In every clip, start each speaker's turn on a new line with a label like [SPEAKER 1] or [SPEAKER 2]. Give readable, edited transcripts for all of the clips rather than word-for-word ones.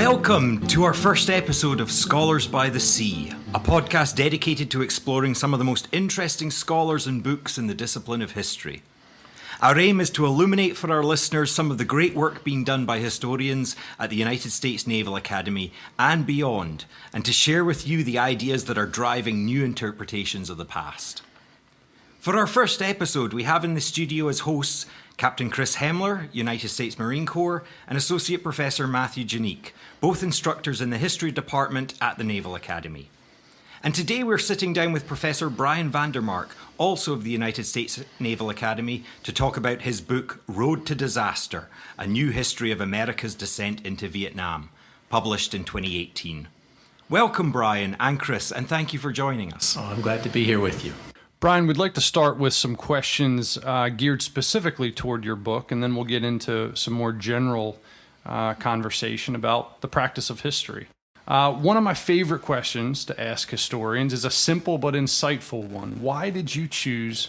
[SPEAKER 1] Welcome to our first episode of Scholars by the Sea, a podcast dedicated to exploring some of the most interesting scholars and books in the discipline of history. Our aim is to illuminate for our listeners some of the great work being done by historians at the United States Naval Academy and beyond, and to share with you the ideas that are driving new interpretations of the past. For our first episode, we have in the studio as hosts Captain Chris Hemler, United States Marine Corps, and Associate Professor Matthew Janique, both instructors in the History Department at the Naval Academy. And today we're sitting down with Professor Brian VanDeMark, also of the United States Naval Academy, to talk about his book, Road to Disaster, A New History of America's Descent into Vietnam, published in 2018. Welcome, Brian and Chris, and thank you for joining us.
[SPEAKER 2] Oh, I'm glad to be here with you.
[SPEAKER 3] Brian, we'd like to start with some questions geared specifically toward your book, and then we'll get into some more general conversation about the practice of history. One of my favorite questions to ask historians is a simple but insightful one. Why did you choose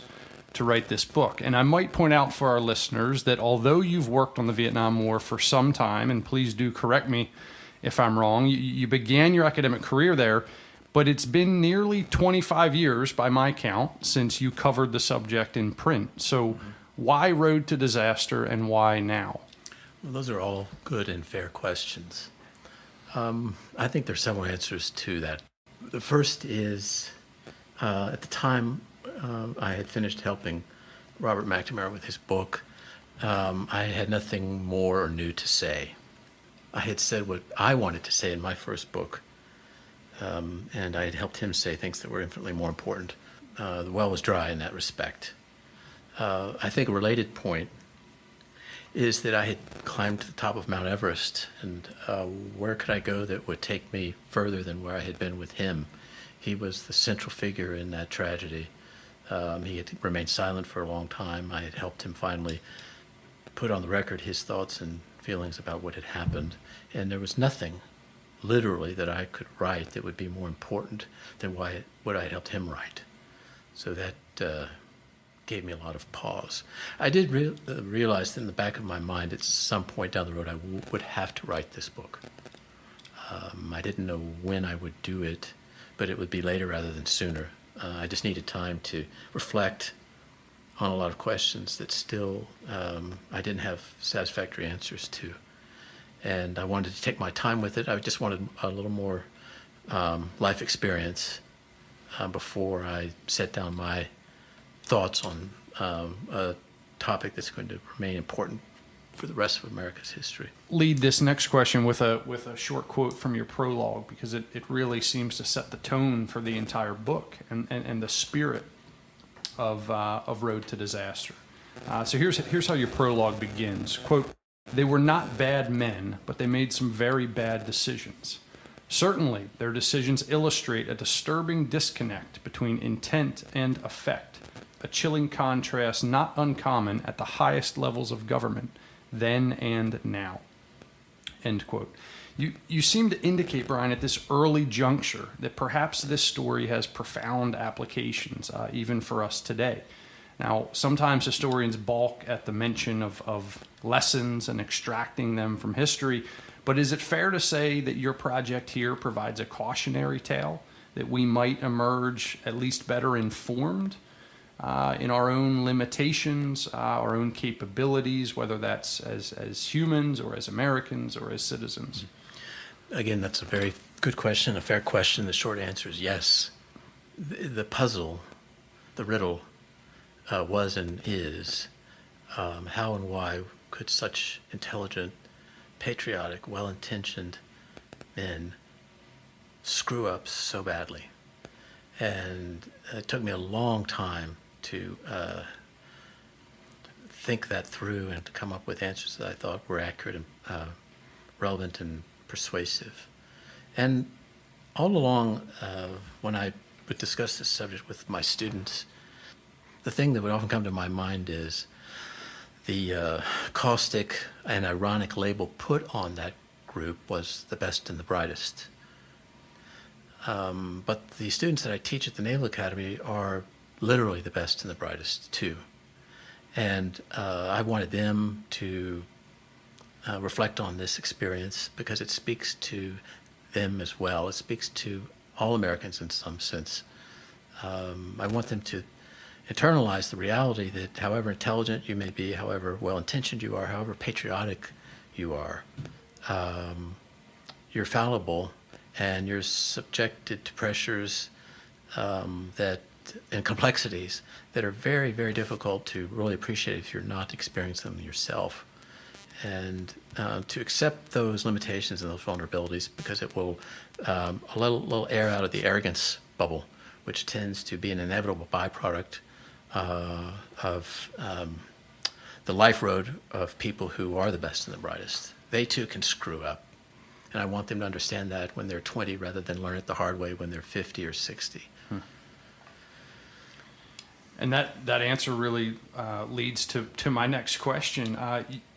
[SPEAKER 3] to write this book? And I might point out for our listeners that although you've worked on the Vietnam War for some time, and please do correct me if I'm wrong, you began your academic career there, but it's been nearly 25 years by my count since you covered the subject in print. So why Road to Disaster and why now?
[SPEAKER 2] Well, those are all good and fair questions. I think there's several answers to that. The first is, at the time I had finished helping Robert McNamara with his book, I had nothing more or new to say. I had said what I wanted to say in my first book, and I had helped him say things that were infinitely more important. The well was dry in that respect. I think a related point is that I had climbed to the top of Mount Everest, and where could I go that would take me further than where I had been with him? He was the central figure in that tragedy. He had remained silent for a long time. I had helped him finally put on the record his thoughts and feelings about what had happened, and there was nothing literally that I could write that would be more important than what I had helped him write. So that gave me a lot of pause. I did realize that in the back of my mind at some point down the road I would have to write this book. I didn't know when I would do it, but it would be later rather than sooner. I just needed time to reflect on a lot of questions that still I didn't have satisfactory answers to. And I wanted to take my time with it. I just wanted a little more life experience before I set down my thoughts on a topic that's going to remain important for the rest of America's history.
[SPEAKER 3] Lead this next question with a short quote from your prologue, because it really seems to set the tone for the entire book and the spirit of Road to Disaster. So here's how your prologue begins. Quote, "They were not bad men, but they made some very bad decisions. Certainly, their decisions illustrate a disturbing disconnect between intent and effect, a chilling contrast not uncommon at the highest levels of government, then and now." End quote. You seem to indicate, Brian, at this early juncture that perhaps this story has profound applications, even for us today. Now, sometimes historians balk at the mention of lessons and extracting them from history, but is it fair to say that your project here provides a cautionary tale, that we might emerge at least better informed in our own limitations, our own capabilities, whether that's as humans or as Americans or as citizens?
[SPEAKER 2] Again, that's a very good question, a fair question. The short answer is yes. The puzzle, the riddle, was and is how and why could such intelligent, patriotic, well-intentioned men screw up so badly? And it took me a long time to think that through and to come up with answers that I thought were accurate and relevant and persuasive. And all along, when I would discuss this subject with my students, the thing that would often come to my mind is the caustic and ironic label put on that group was the best and the brightest. But the students that I teach at the Naval Academy are literally the best and the brightest too. And I wanted them to reflect on this experience because it speaks to them as well. It speaks to all Americans in some sense. I want them to internalize the reality that however intelligent you may be, however well-intentioned you are, however patriotic you are, you're fallible and you're subjected to pressures and complexities that are very, very difficult to really appreciate if you're not experiencing them yourself. And to accept those limitations and those vulnerabilities because it will a little air out of the arrogance bubble, which tends to be an inevitable byproduct of the life road of people who are the best and the brightest. They too can screw up. And I want them to understand that when they're 20 rather than learn it the hard way when they're 50 or 60.
[SPEAKER 3] And that answer really leads to my next question.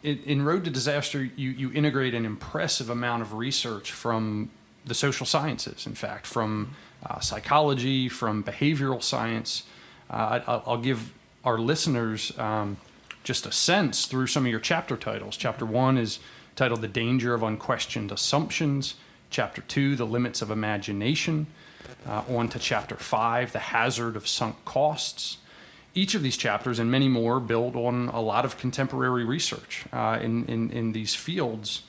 [SPEAKER 3] In Road to Disaster, you integrate an impressive amount of research from the social sciences, in fact, from psychology, from behavioral science. I'll give our listeners just a sense through some of your chapter titles. Chapter 1 is titled The Danger of Unquestioned Assumptions. Chapter 2, The Limits of Imagination. On to Chapter 5, The Hazard of Sunk Costs. Each of these chapters and many more build on a lot of contemporary research in these fields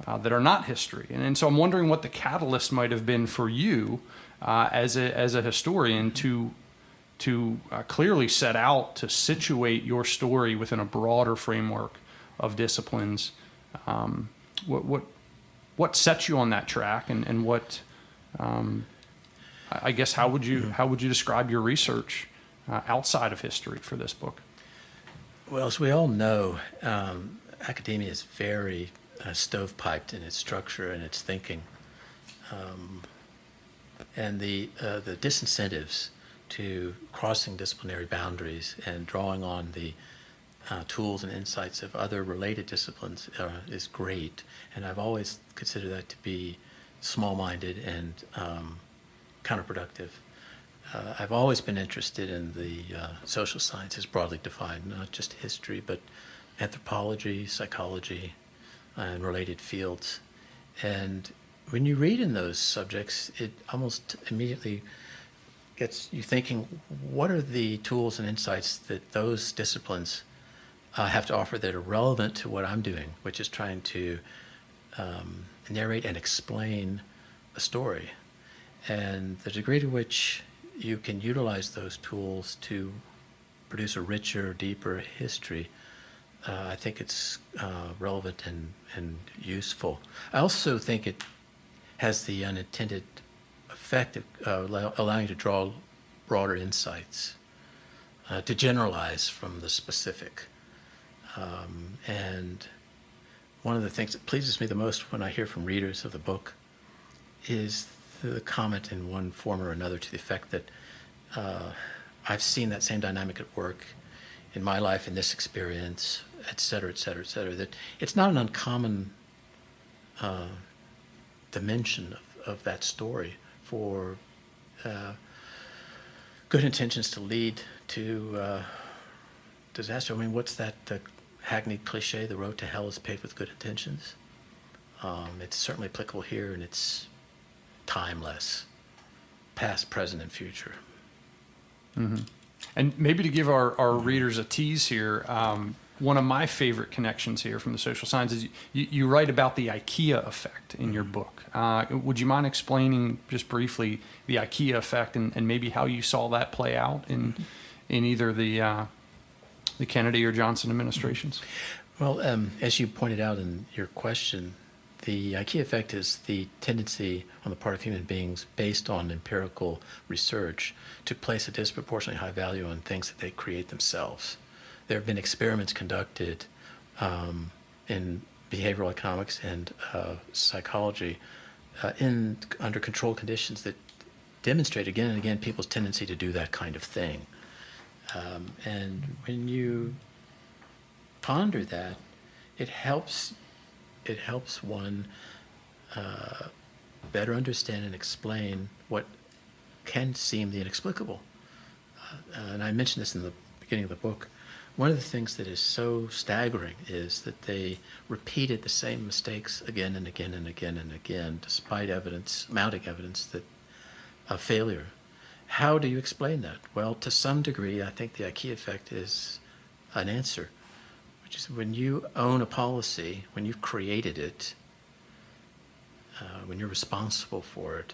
[SPEAKER 3] that are not history. And so I'm wondering what the catalyst might have been for you as a historian to clearly set out to situate your story within a broader framework of disciplines. What sets you on that track, and what I guess how would you describe your research outside of history for this book?
[SPEAKER 2] Well, as we all know, academia is very stovepiped in its structure and its thinking, and the disincentives to crossing disciplinary boundaries and drawing on the tools and insights of other related disciplines is great. And I've always considered that to be small-minded and counterproductive. I've always been interested in the social sciences broadly defined, not just history, but anthropology, psychology, and related fields. And when you read in those subjects, it almost immediately gets you thinking, what are the tools and insights that those disciplines have to offer that are relevant to what I'm doing, which is trying to narrate and explain a story. And the degree to which you can utilize those tools to produce a richer, deeper history, I think it's relevant and useful. I also think it has the unintended effect of allowing you to draw broader insights, to generalize from the specific. And one of the things that pleases me the most when I hear from readers of the book is the comment in one form or another to the effect that I've seen that same dynamic at work in my life, in this experience, et cetera, et cetera, et cetera. That it's not an uncommon dimension of that story for good intentions to lead to disaster. I mean, what's that hackneyed cliche, the road to hell is paved with good intentions? It's certainly applicable here, and it's timeless, past, present, and future.
[SPEAKER 3] Mm-hmm. And maybe to give our readers a tease here, one of my favorite connections here from the social sciences, you write about the Ikea effect in your book. Would you mind explaining just briefly the Ikea effect and maybe how you saw that play out in either the Kennedy or Johnson administrations?
[SPEAKER 2] Well, as you pointed out in your question, the Ikea effect is the tendency on the part of human beings based on empirical research to place a disproportionately high value on things that they create themselves. There have been experiments conducted in behavioral economics and psychology under controlled conditions that demonstrate again and again people's tendency to do that kind of thing. And when you ponder that, it helps one better understand and explain what can seem the inexplicable. And I mentioned this in the beginning of the book. One of the things that is so staggering is that they repeated the same mistakes again and again and again and again, despite mounting evidence of failure. How do you explain that? Well, to some degree, I think the Ikea effect is an answer, which is when you own a policy, when you've created it, when you're responsible for it,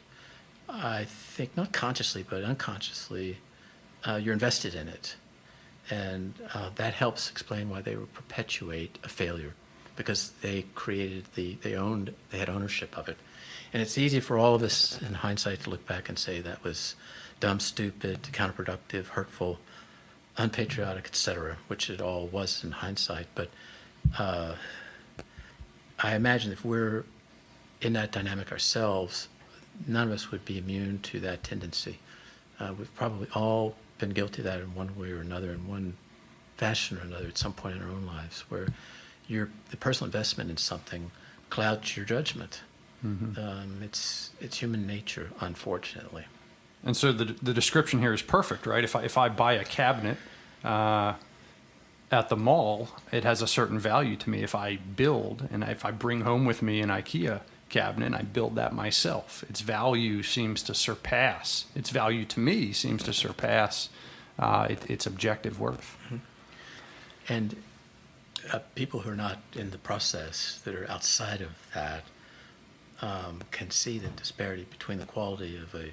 [SPEAKER 2] I think not consciously but unconsciously, you're invested in it. And that helps explain why they would perpetuate a failure, because they had ownership of it. And it's easy for all of us in hindsight to look back and say that was dumb, stupid, counterproductive, hurtful, unpatriotic, etc., which it all was in hindsight. But I imagine if we're in that dynamic ourselves, none of us would be immune to that tendency. We've probably all been guilty of that in one way or another, in one fashion or another, at some point in our own lives, where the personal investment in something clouds your judgment. Mm-hmm. It's human nature, unfortunately.
[SPEAKER 3] And so the description here is perfect, right? If I buy a cabinet at the mall, it has a certain value to me. If I build and if I bring home with me an IKEA cabinet and I build that myself, its value to me seems to surpass its objective worth.
[SPEAKER 2] Mm-hmm. And people who are not in the process, that are outside of that, can see the disparity between the quality of a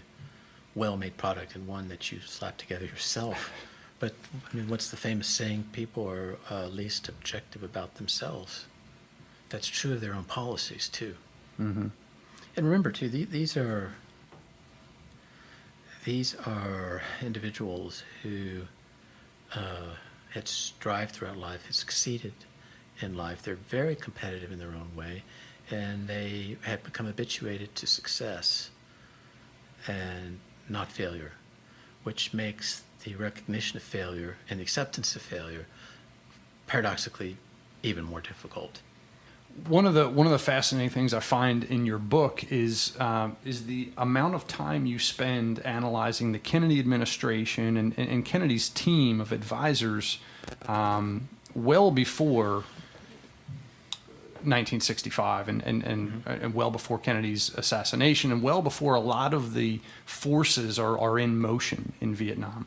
[SPEAKER 2] well-made product and one that you slap together yourself. But I mean, what's the famous saying? People are least objective about themselves. That's true of their own policies too. Mm-hmm. And remember too, these are individuals who had strived throughout life, had succeeded in life. They're very competitive in their own way, and they had become habituated to success and not failure, which makes the recognition of failure and the acceptance of failure paradoxically even more difficult.
[SPEAKER 3] One of the fascinating things I find in your book is the amount of time you spend analyzing the Kennedy administration and Kennedy's team of advisors well before 1965 and well before Kennedy's assassination and well before a lot of the forces are in motion in Vietnam.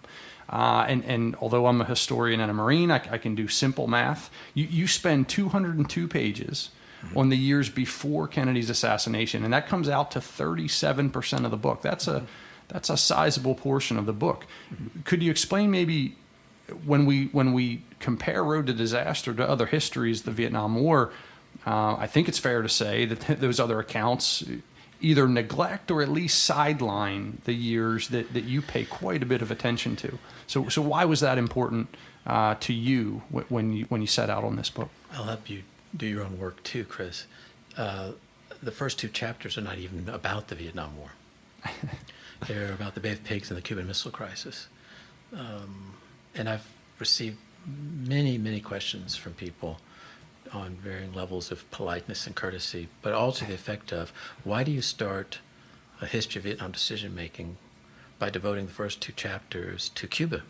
[SPEAKER 3] And although I'm a historian and a Marine, I can do simple math. You spend 202 pages on the years before Kennedy's assassination, and that comes out to 37% of the book. That's a sizable portion of the book. Could you explain maybe when we compare Road to Disaster to other histories, the Vietnam War? I think it's fair to say that those other accounts either neglect or at least sideline the years that you pay quite a bit of attention to. So why was that important to you when you set out on this book?
[SPEAKER 2] I'll help you do your own work too, Chris. The first two chapters are not even about the Vietnam War. They're about the Bay of Pigs and the Cuban Missile Crisis. And I've received many, many questions from people on varying levels of politeness and courtesy, but all to the effect of, why do you start a history of Vietnam decision-making by devoting the first two chapters to Cuba?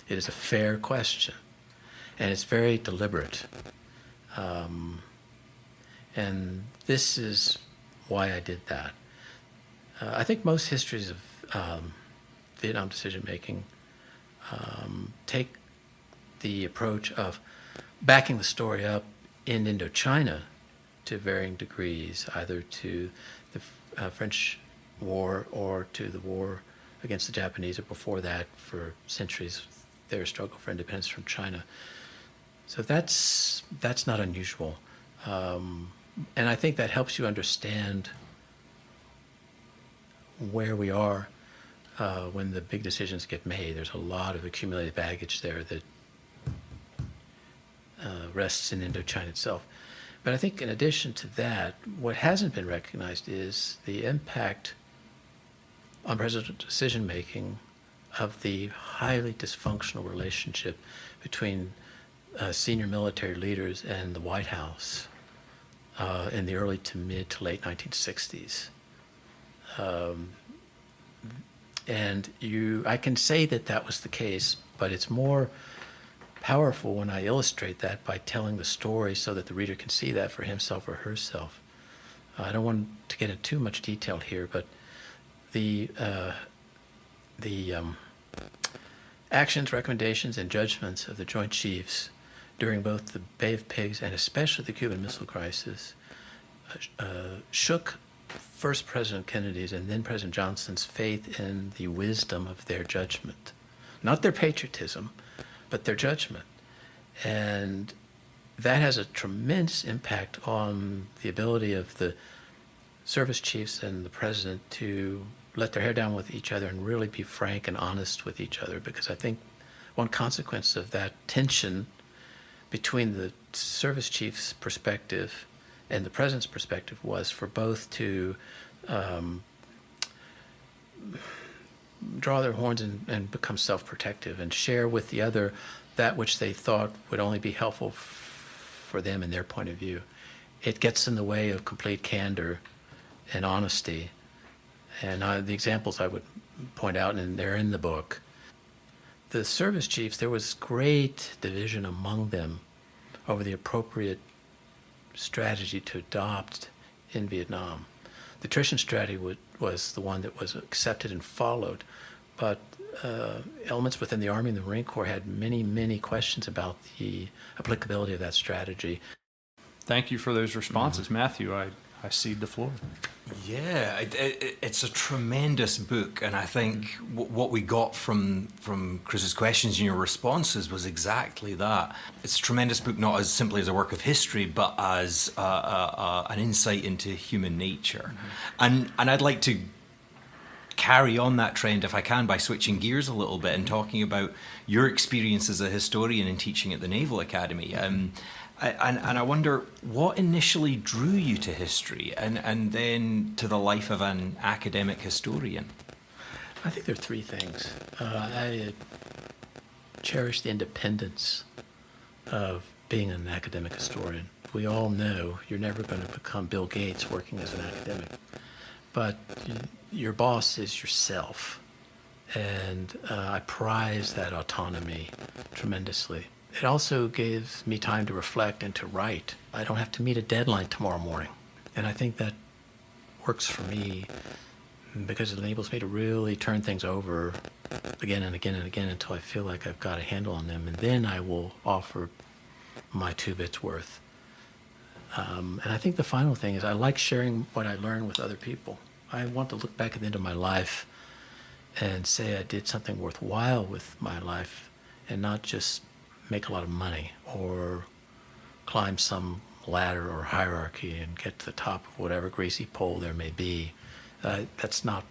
[SPEAKER 2] It is a fair question, and it's very deliberate. And this is why I did that. I think most histories of Vietnam decision-making take the approach of backing the story up in Indochina to varying degrees, either to the French War or to the war against the Japanese, or before that for centuries, their struggle for independence from China. So that's not unusual. And I think that helps you understand where we are when the big decisions get made. There's a lot of accumulated baggage there that rests in Indochina itself. But I think in addition to that, what hasn't been recognized is the impact on presidential decision-making of the highly dysfunctional relationship between senior military leaders and the White House in the early to mid to late 1960s. And I can say that was the case, but it's more powerful when I illustrate that by telling the story so that the reader can see that for himself or herself. I don't want to get into too much detail here, but the actions, recommendations, and judgments of the Joint Chiefs during both the Bay of Pigs and especially the Cuban Missile Crisis shook first President Kennedy's and then President Johnson's faith in the wisdom of their judgment. Not their patriotism, but their judgment. And that has a tremendous impact on the ability of the service chiefs and the president to let their hair down with each other and really be frank and honest with each other. Because I think one consequence of that tension between the service chief's perspective and the president's perspective was for both to draw their horns and become self-protective and share with the other that which they thought would only be helpful for them in their point of view. It gets in the way of complete candor and honesty. And the examples I would point out, and they're in the book, the service chiefs, there was great division among them over the appropriate strategy to adopt in Vietnam. The Attrition Strategy was the one that was accepted and followed, but elements within the Army and the Marine Corps had many, many questions about the applicability of that strategy.
[SPEAKER 3] Thank you for those responses. Matthew, I cede the floor.
[SPEAKER 1] Yeah, it's a tremendous book, and I think what we got from Chris's questions and your responses was exactly that. It's a tremendous book, not as simply as a work of history, but as an insight into human nature. And I'd like to carry on that trend, if I can, by switching gears a little bit and talking about your experience as a historian and teaching at the Naval Academy. And I wonder what initially drew you to history and then to the life of an academic historian?
[SPEAKER 2] I think there are three things. I cherish the independence of being an academic historian. We all know you're never going to become Bill Gates working as an academic, but your boss is yourself. And I prize that autonomy tremendously. It also gives me time to reflect and to write. I don't have to meet a deadline tomorrow morning. And I think that works for me because it enables me to really turn things over again and again and again until I feel like I've got a handle on them. And then I will offer my 2 bits worth. And I think the final thing is I like sharing what I learn with other people. I want to look back at the end of my life and say I did something worthwhile with my life and not just make a lot of money or climb some ladder or hierarchy and get to the top of whatever greasy pole there may be. That's not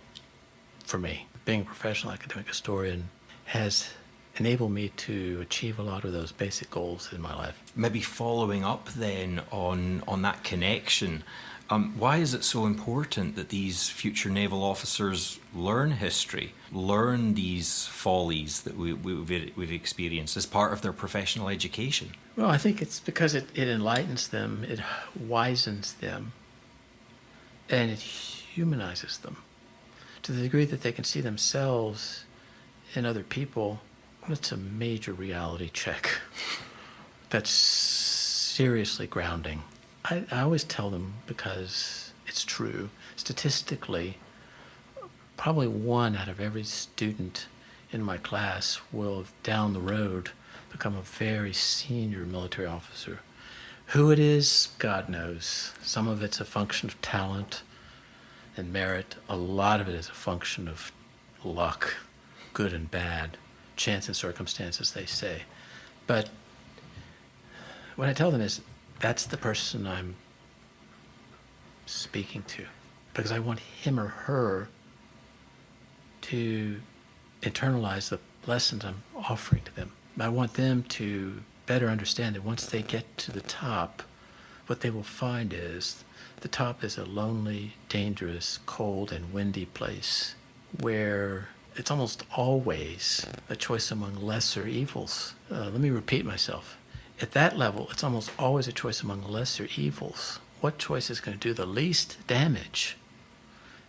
[SPEAKER 2] for me. Being a professional academic historian has enabled me to achieve a lot of those basic goals in my life.
[SPEAKER 1] Maybe following up then on that connection, why is it so important that these future naval officers learn history, learn these follies that we've experienced as part of their professional education?
[SPEAKER 2] Well, I think it's because it enlightens them, it wisens them, and it humanizes them to the degree that they can see themselves in other people. It's a major reality check. That's seriously grounding. I always tell them, because it's true, statistically, probably 1 out of every student in my class will, down the road, become a very senior military officer. Who it is, God knows. Some of it's a function of talent and merit. A lot of it is a function of luck, good and bad, chance and circumstances, they say. But what I tell them is, that's the person I'm speaking to, because I want him or her to internalize the lessons I'm offering to them. I want them to better understand that once they get to the top, what they will find is the top is a lonely, dangerous, cold, and windy place where it's almost always a choice among lesser evils. Let me repeat myself. At that level, it's almost always a choice among lesser evils. What choice is going to do the least damage?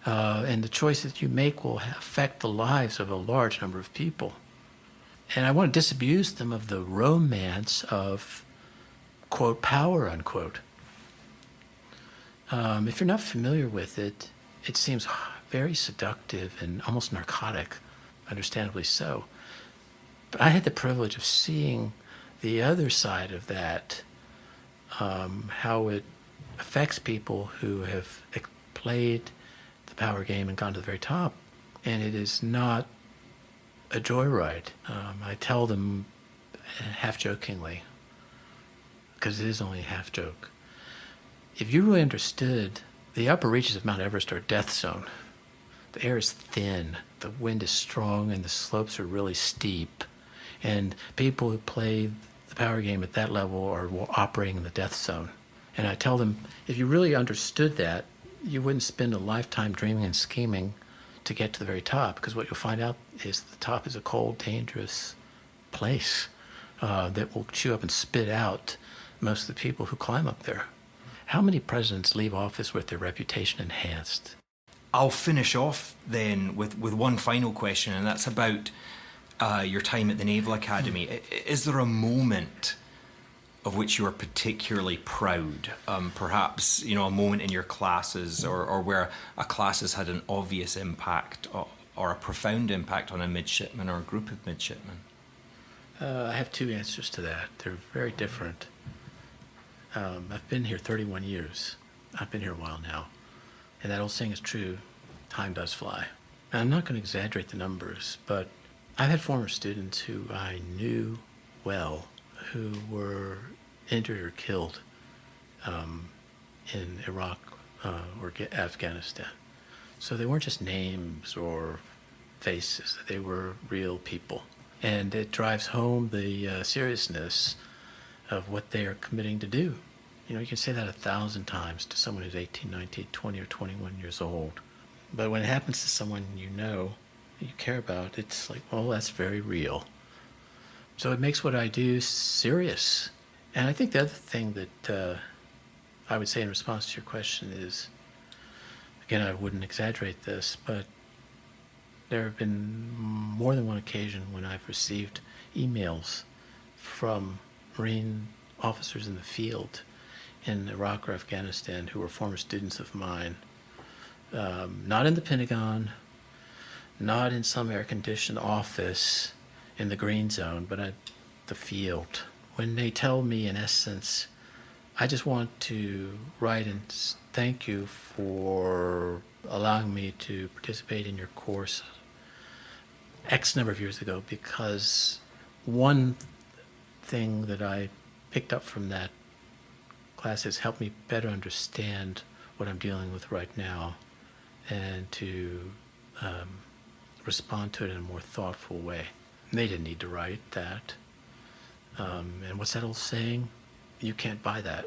[SPEAKER 2] And the choice that you make will affect the lives of a large number of people. And I want to disabuse them of the romance of, quote, power, unquote. If you're not familiar with it, it seems very seductive and almost narcotic, understandably so. But I had the privilege of seeing the other side of that, how it affects people who have played the power game and gone to the very top. And it is not a joyride. I tell them half jokingly, because it is only a half joke. If you really understood, the upper reaches of Mount Everest are a death zone. The air is thin, the wind is strong, and the slopes are really steep. And people who play the power game at that level are operating in the death zone. And I tell them, if you really understood that, you wouldn't spend a lifetime dreaming and scheming to get to the very top, because what you'll find out is the top is a cold, dangerous place that will chew up and spit out most of the people who climb up there. How many presidents leave office with their reputation enhanced?
[SPEAKER 1] I'll finish off then with one final question, and that's about your time at the Naval Academy. Is there a moment of which you are particularly proud? Perhaps, a moment in your classes or where a class has had an obvious impact or a profound impact on a midshipman or a group of midshipmen?
[SPEAKER 2] I have two answers to that. They're very different. I've been here 31 years. I've been here a while now. And that old saying is true, time does fly. Now, I'm not going to exaggerate the numbers, but I've had former students who I knew well who were injured or killed in Iraq or Afghanistan. So they weren't just names or faces, they were real people. And it drives home the seriousness of what they are committing to do. You can say that 1,000 times to someone who's 18, 19, 20, or 21 years old. But when it happens to someone you care about, it's like, well, that's very real. So it makes what I do serious. And I think the other thing that I would say in response to your question is, again, I wouldn't exaggerate this, but there have been more than one occasion when I've received emails from Marine officers in the field in Iraq or Afghanistan who were former students of mine, not in the Pentagon, not in some air-conditioned office in the green zone, but at the field. When they tell me, in essence, I just want to write and thank you for allowing me to participate in your course X number of years ago, because one thing that I picked up from that class has helped me better understand what I'm dealing with right now and to respond to it in a more thoughtful way. They didn't need to write that. And what's that old saying? You can't buy that.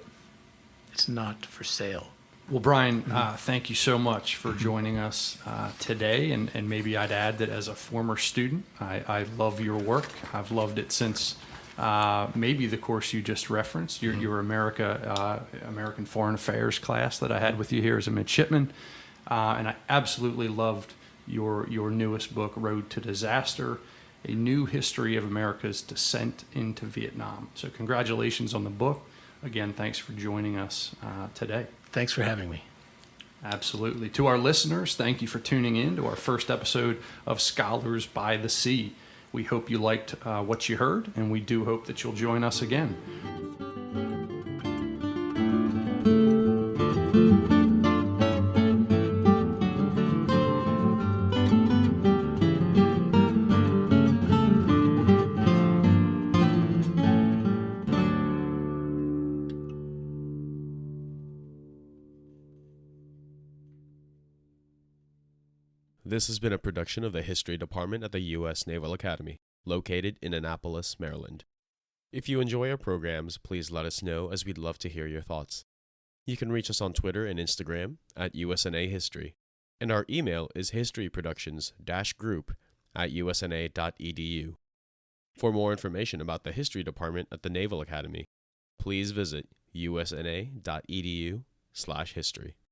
[SPEAKER 2] It's not for sale.
[SPEAKER 3] Well, Brian, thank you so much for joining us today. And maybe I'd add that as a former student, I love your work. I've loved it since maybe the course you just referenced, your American Foreign Affairs class that I had with you here as a midshipman. And I absolutely loved your newest book, Road to Disaster, A New History of America's Descent into Vietnam. So congratulations on the book. Again, thanks for joining us today.
[SPEAKER 2] Thanks for having me.
[SPEAKER 3] Absolutely. To our listeners, thank you for tuning in to our first episode of Scholars by the Sea. We hope you liked what you heard, and we do hope that you'll join us again.
[SPEAKER 4] This has been a production of the History Department at the U.S. Naval Academy, located in Annapolis, Maryland. If you enjoy our programs, please let us know, as we'd love to hear your thoughts. You can reach us on Twitter and Instagram at USNA History, and our email is historyproductions-group@usna.edu. For more information about the History Department at the Naval Academy, please visit usna.edu/history.